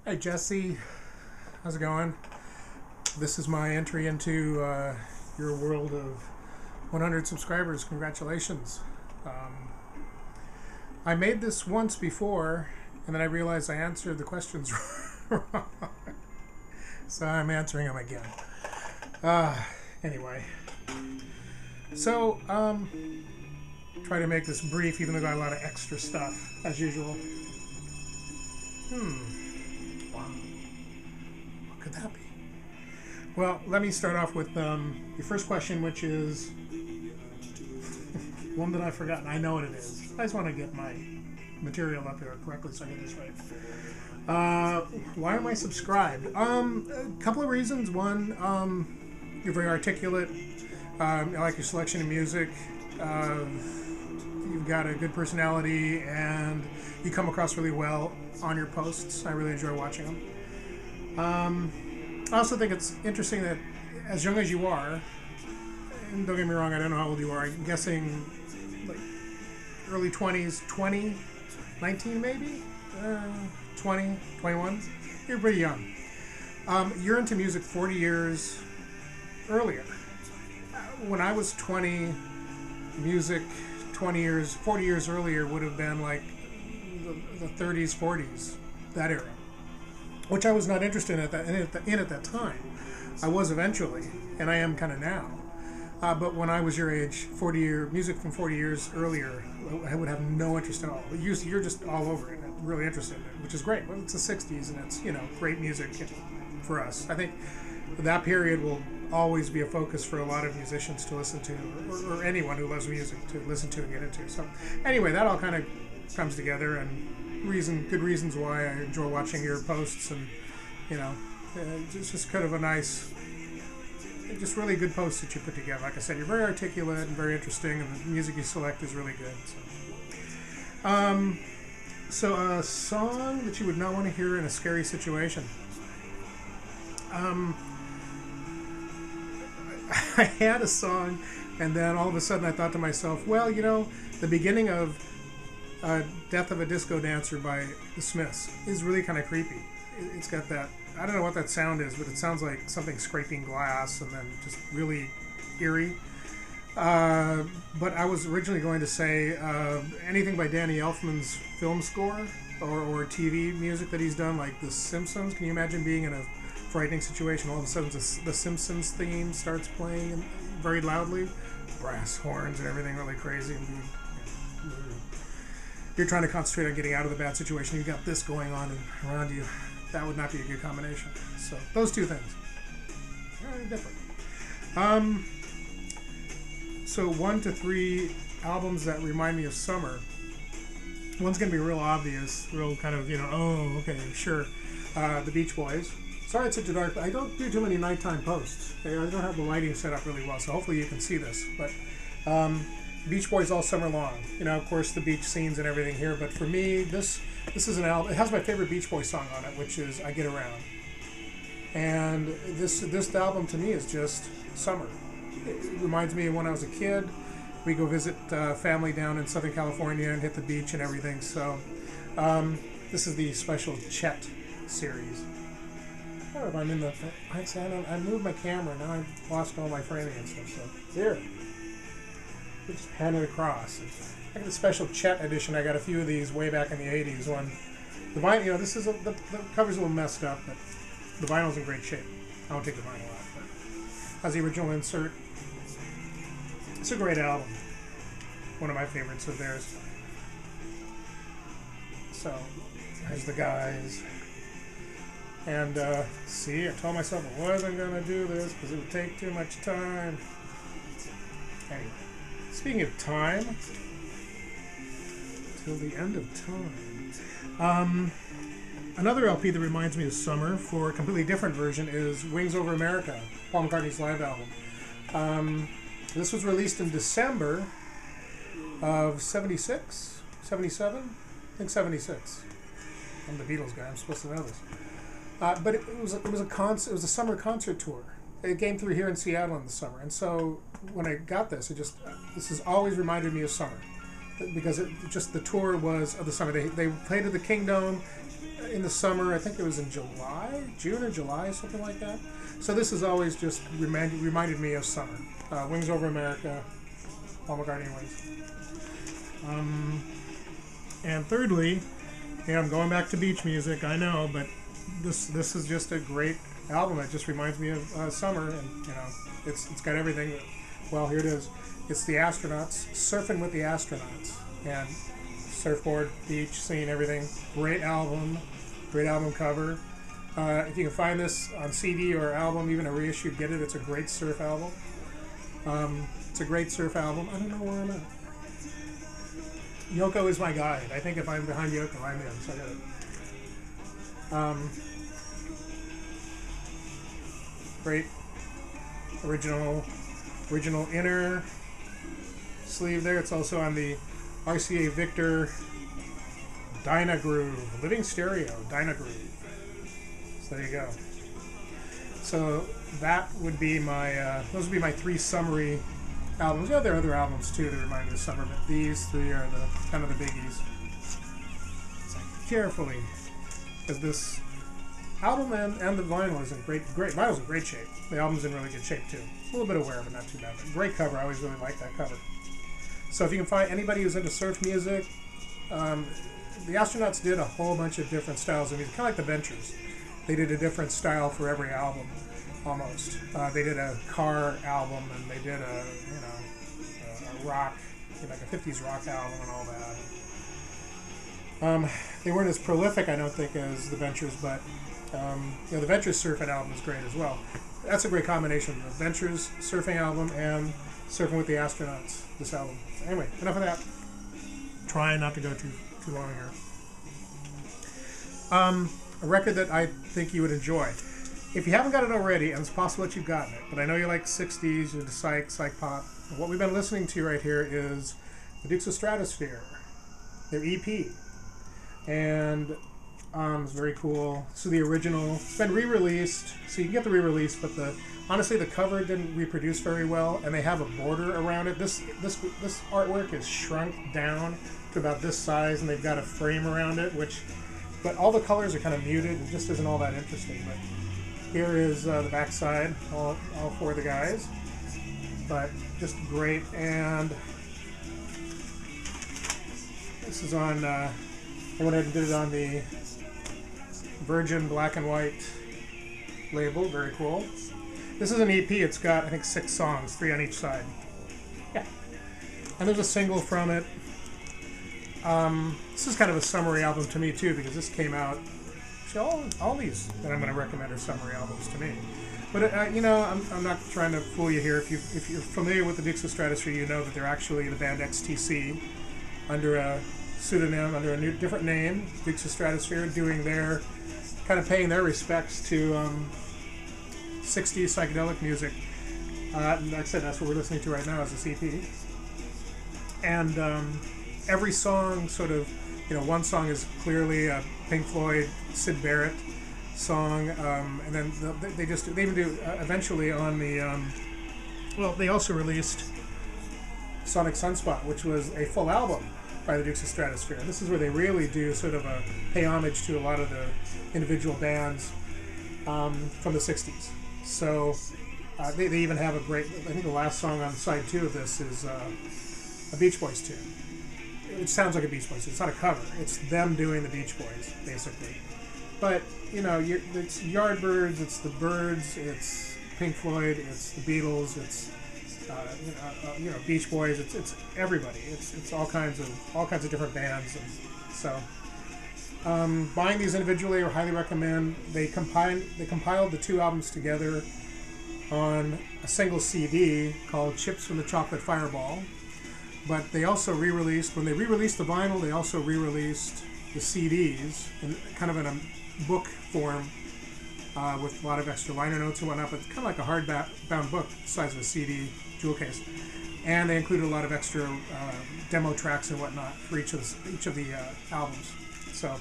Hey Jesse, how's it going? This is my entry into your world of 100 subscribers. Congratulations. I made this once before, and then I realized I answered the questions wrong. So I'm answering them again. Anyway. So, try to make this brief, even though I got a lot of extra stuff, as usual. Wow. What could that be? Well, let me start off with your first question, which is one that I've forgotten. I know what it is. I just want to get my material up here correctly so I get this right. Why am I subscribed? A couple of reasons. One, you're very articulate. I like your selection of music. You've got a good personality, and you come across really well on your posts. I really enjoy watching them. I also think it's interesting that as young as you are, and don't get me wrong, I don't know how old you are, I'm guessing like early 20s, 20, 19 maybe? 20, 21? You're pretty young. You're into music 40 years earlier. When I was 20, music 20 years, 40 years earlier would have been like the 30s, 40s, that era, which I was not interested in at that time. I was eventually, and I am kind of now. But when I was your age, music from 40 years earlier, I would have no interest at all. You're just all over it, really interested in it, which is great. Well, it's the 60s, and it's, great music for us. I think that period will always be a focus for a lot of musicians to listen to, or anyone who loves music to listen to and get into. So anyway, that all kind of comes together, and good reasons why I enjoy watching your posts, and it's just kind of a nice, just really good posts that you put together. Like I said, you're very articulate and very interesting, and the music you select is really good. So a song that you would not want to hear in a scary situation. I had a song, and then all of a sudden I thought to myself, well, the beginning of Death of a Disco Dancer by the Smiths is really kind of creepy. It's got that, I don't know what that sound is, but it sounds like something scraping glass, and then just really eerie. But I was originally going to say anything by Danny Elfman's film score or TV music that he's done, like The Simpsons. Can you imagine being in a frightening situation, all of a sudden the Simpsons theme starts playing very loudly, brass horns and everything really crazy, and you're trying to concentrate on getting out of the bad situation, you've got this going on around you. That would not be a good combination. So those two things, very different. So 1 to 3 albums that remind me of summer. One's going to be real obvious, real kind of, oh, okay, sure. The Beach Boys. Sorry it's such a dark, I don't do too many nighttime posts. I don't have the lighting set up really well, so hopefully you can see this. But Beach Boys all summer long. Of course, the beach scenes and everything here. But for me, this is an album. It has my favorite Beach Boys song on it, which is "I Get Around." And this album to me is just summer. It reminds me of when I was a kid. We go visit family down in Southern California and hit the beach and everything. So this is the special Chet series. I don't know if I'm in the... I moved my camera, now I've lost all my framing and stuff, so... Here. We just pan it across. I got the special Chet edition. I got a few of these way back in the 80s when... The vinyl, this is... The cover's a little messed up, but the vinyl's in great shape. I won't take the vinyl out, but... Has the original insert. It's a great album. One of my favorites of theirs. So, there's the guys... And, see, I told myself I wasn't going to do this because it would take too much time. Anyway, speaking of time, till the end of time. Another LP that reminds me of summer for a completely different version is Wings Over America, Paul McCartney's live album. This was released in December of 76, 77? I think 76. I'm the Beatles guy, I'm supposed to know this. But it was a summer concert tour. It came through here in Seattle in the summer, and so when I got this, this has always reminded me of summer, because the tour was of the summer. They played at the Kingdom, in the summer. I think it was in July, June or July, something like that. So this has always just reminded me of summer. Wings Over America, Paul McCartney Wings. And thirdly, yeah, I'm going back to beach music, I know, but this is just a great album. It just reminds me of summer, and you know, it's got everything. Well, here it is. It's the Astronauts, Surfing with the Astronauts, and surfboard, beach scene, everything. Great album cover. If you can find this on CD or album, even a reissue, get it. It's a great surf album. It's a great surf album. I don't know where I'm at. Yoko is my guide. I think if I'm behind Yoko, I'm in. So I got it. Great original inner sleeve there. It's also on the RCA Victor Dynagroove, living stereo Dynagroove. So there you go. So that would be my those would be my three summary albums. Yeah, there are other albums too that remind me of summer, but these three are the kind of the biggies. So carefully, because this album and the vinyl is in great. Vinyl's in great shape. The album's in really good shape too. A little bit of wear, but not too bad. But great cover. I always really like that cover. So if you can find anybody who's into surf music, the Astronauts did a whole bunch of different styles of music, kind of like the Ventures. They did a different style for every album, almost. They did a car album, and they did a rock, like a 50s rock album and all that. They weren't as prolific, I don't think, as the Ventures, but the Ventures surfing album is great as well. That's a great combination, the Ventures surfing album and Surfing with the Astronauts, this album. Anyway, enough of that. Trying not to go too long here. A record that I think you would enjoy. If you haven't got it already, and it's possible that you've gotten it, but I know you like 60s, you're the psych pop. What we've been listening to right here is the Dukes of Stratosphere, their EP. And it's very cool. So the original, it's been re-released, so you can get the re-release, but honestly the cover didn't reproduce very well, and they have a border around it. This artwork is shrunk down to about this size, and they've got a frame around it, but all the colors are kind of muted. It just isn't all that interesting. But here is the back side, all four of the guys. But just great. And this is on, I went ahead and did it on the Virgin black and white label. Very cool. This is an EP. It's got, I think, 6 songs, 3 on each side. Yeah. And there's a single from it. This is kind of a summary album to me too, because this came out. All these that I'm going to recommend are summary albums to me. But I'm not trying to fool you here. If you're familiar with the Dukes of Stratosphere, you know that they're actually the band XTC, under a pseudonym, under a different name, Dukes of Stratosphere, doing their kind of paying their respects to 60s psychedelic music. Like I said, that's what we're listening to right now as a EP. And every song sort of, one song is clearly a Pink Floyd, Syd Barrett song, and then they even do eventually on the, they also released Sonic Sunspot, which was a full album by the Dukes of Stratosphere. And this is where they really do sort of pay homage to a lot of the individual bands from the 60s. So they even have a great, I think the last song on side 2 of this is a Beach Boys tune. It sounds like a Beach Boys. It's not a cover. It's them doing the Beach Boys, basically. But, it's Yardbirds, it's the Byrds, it's Pink Floyd, it's the Beatles, it's, Beach Boys. It's everybody. It's all kinds of different bands. And so, buying these individually, I highly recommend. They compiled the 2 albums together on a single CD called Chips from the Chocolate Fireball. But they also when they re-released the vinyl, they also re-released the CDs kind of in a book form with a lot of extra liner notes and whatnot, but kind of like a hardbound book, the size of a CD jewel case. And they included a lot of extra demo tracks and whatnot for each of the albums. So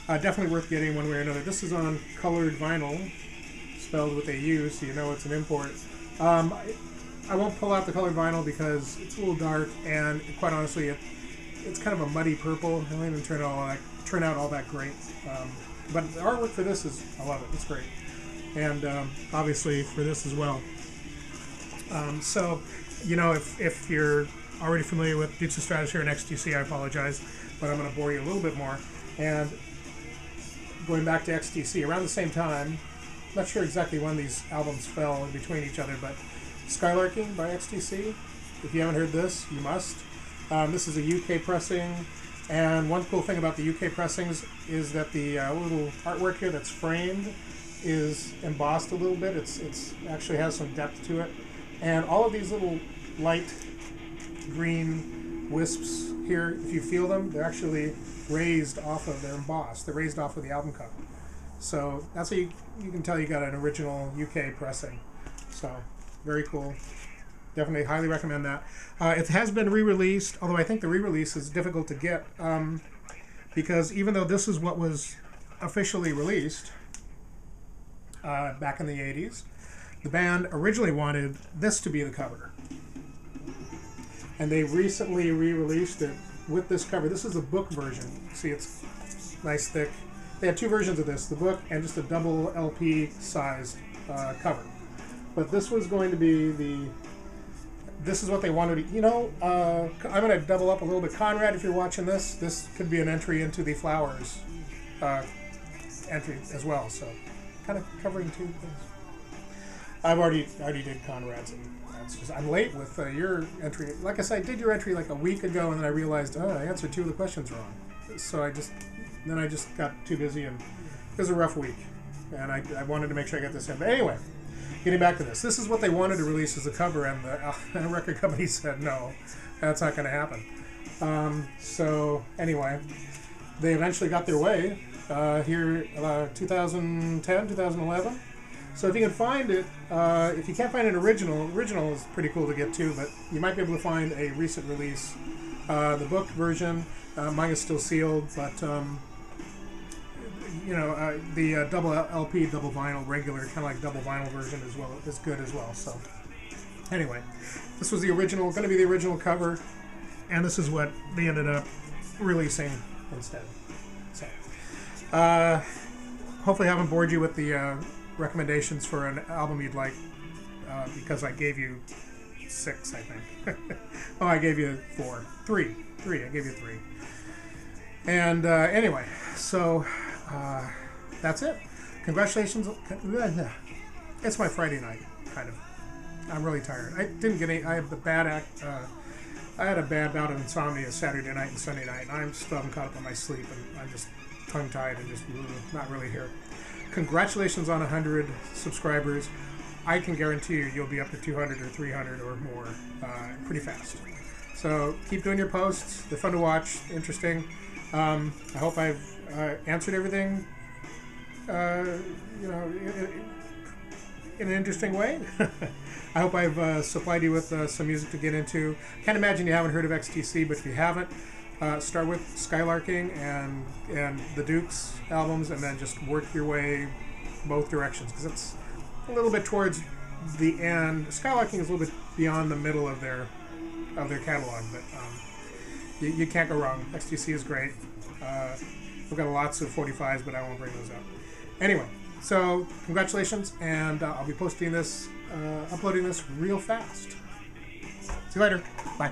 definitely worth getting one way or another. This is on colored vinyl, spelled with a U, so you know it's an import. I won't pull out the colored vinyl because it's a little dark, and quite honestly, it's kind of a muddy purple. It won't even turn out all that great. But the artwork for this is, I love it. It's great. And obviously for this as well. So, you know, if you're already familiar with Dukes of Stratosphere and XTC, I apologize, but I'm going to bore you a little bit more. And going back to XTC, around the same time, not sure exactly when these albums fell in between each other, but Skylarking by XTC. If you haven't heard this, you must. This is a UK pressing, and one cool thing about the UK pressings is that the little artwork here that's framed is embossed a little bit. It's actually has some depth to it, and all of these little light green wisps here, if you feel them, they're actually raised off of, they're embossed. They're raised off of the album cover. So that's how you can tell you got an original UK pressing. So very cool. Definitely highly recommend that. It has been re-released, although I think the re-release is difficult to get because even though this is what was officially released back in the 80s, the band originally wanted this to be the cover. And they recently re-released it with this cover. This is a book version. See, it's nice thick. They had two versions of this, the book and just a double LP sized cover. But this was going to be this is what they wanted to, you know, I'm going to double up a little bit. Conrad, if you're watching this could be an entry into the Flowers entry as well. So kind of covering two things. I already did Conrad's, and that's just, I'm late with your entry. Like I said, I did your entry like a week ago, and then I realized, I answered two of the questions wrong. So I just got too busy, and it was a rough week, and I wanted to make sure I got this in. But anyway, getting back to this is what they wanted to release as a cover, and the record company said no, that's not going to happen. So anyway, they eventually got their way here 2010, 2011. So if you can find it, if you can't find an original is pretty cool to get too, but you might be able to find a recent release. The book version, mine is still sealed, but you know, the double LP, double vinyl, regular, kind of like double vinyl version as well is good as well. So anyway, this was the original, going to be the original cover, and this is what they ended up releasing instead. So hopefully I haven't bored you with the recommendations for an album you'd like, because I gave you 6, I think. Oh, I gave you 4. 3. I gave you 3. And anyway, so that's it. Congratulations. It's my Friday night, kind of. I'm really tired. I didn't get any. I had a bad bout of insomnia Saturday night and Sunday night, and I'm still haven't caught up on my sleep, and I'm just tongue-tied and just not really here. Congratulations on 100 subscribers. I can guarantee you'll be up to 200 or 300 or more pretty fast. So keep doing your posts. They're fun to watch, interesting. I hope I've answered everything, you know, in an interesting way. I hope I've supplied you with some music to get into. Can't imagine you haven't heard of XTC, but if you haven't, start with Skylarking and the Dukes albums, and then just work your way both directions, because it's a little bit towards the end. Skylarking is a little bit beyond the middle of their catalog, but you can't go wrong. XTC is great. We've got lots of 45s, but I won't bring those up. Anyway, so congratulations, and I'll be posting this, uploading this real fast. See you later. Bye.